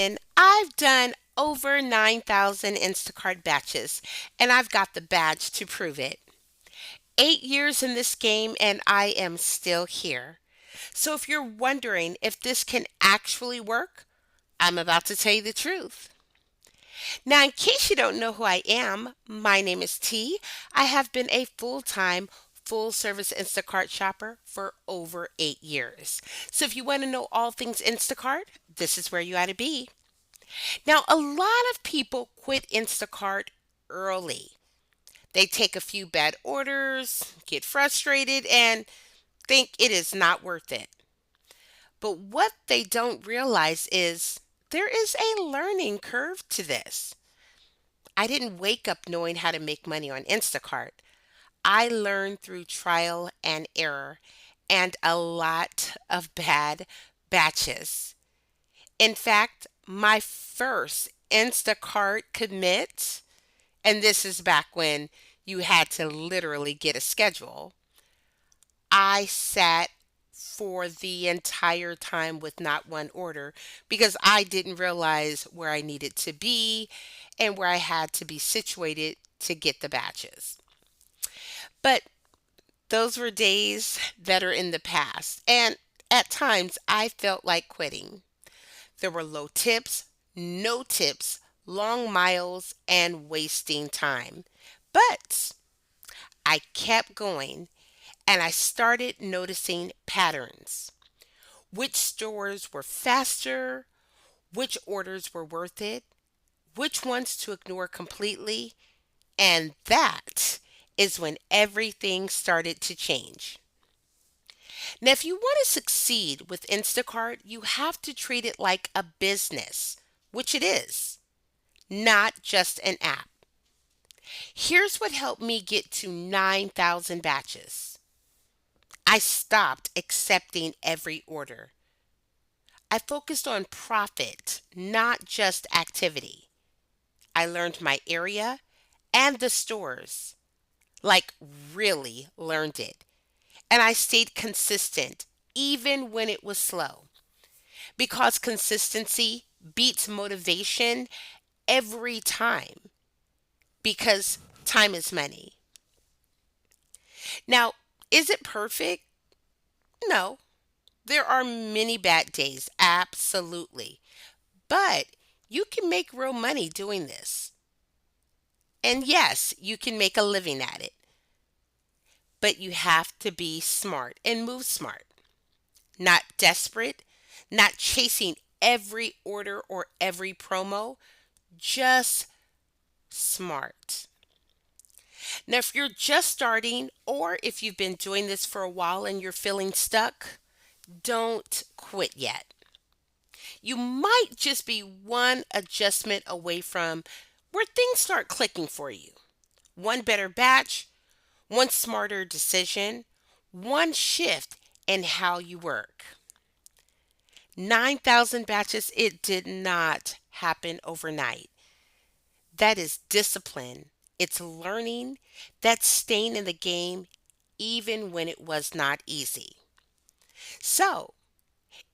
Listen, I've done over 9,000 Instacart batches, and I've got the badge to prove it. 8 years in this game, and I am still here. So if you're wondering if this can actually work, I'm about to tell you the truth. Now, in case you don't know who I am, my name is T. I have been a full service Instacart shopper for over 8 years. So if you want to know all things Instacart, this is where you ought to be. Now, a lot of people quit Instacart early. They take a few bad orders, get frustrated, and think it is not worth it. But what they don't realize is there is a learning curve to this. I didn't wake up knowing how to make money on Instacart. I learned through trial and error and a lot of bad batches. In fact, my first Instacart commit, and this is back when you had to literally get a schedule, I sat for the entire time with not one order because I didn't realize where I needed to be and where I had to be situated to get the batches. But those were days that are in the past, and at times I felt like quitting. There were low tips, no tips, long miles, and wasting time. But I kept going and I started noticing patterns. Which stores were faster, which orders were worth it, which ones to ignore completely, and that is when everything started to change. Now, if you want to succeed with Instacart, you have to treat it like a business, which it is, not just an app. Here's what helped me get to 9,000 batches. I stopped accepting every order. I focused on profit, not just activity. I learned my area and the stores, like really learned it. And I stayed consistent even when it was slow because consistency beats motivation every time because time is money. Now, is it perfect? No. There are many bad days, absolutely. But you can make real money doing this. And yes, you can make a living at it. But you have to be smart and move smart, not desperate, not chasing every order or every promo, just smart. Now, if you're just starting or if you've been doing this for a while and you're feeling stuck, don't quit yet. You might just be one adjustment away from where things start clicking for you. One better batch, one smarter decision, one shift in how you work. 9,000 batches, it did not happen overnight. That is discipline. It's learning. That's staying in the game even when it was not easy. So,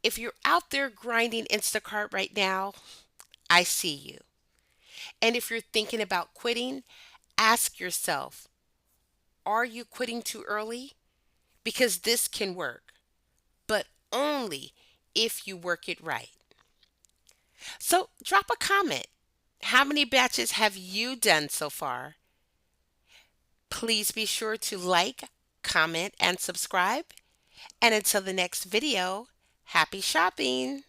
if you're out there grinding Instacart right now, I see you. And if you're thinking about quitting, ask yourself, are you quitting too early? Because this can work, but only if you work it right. So drop a comment. How many batches have you done so far? Please be sure to like, comment, and subscribe. And until the next video, happy shopping!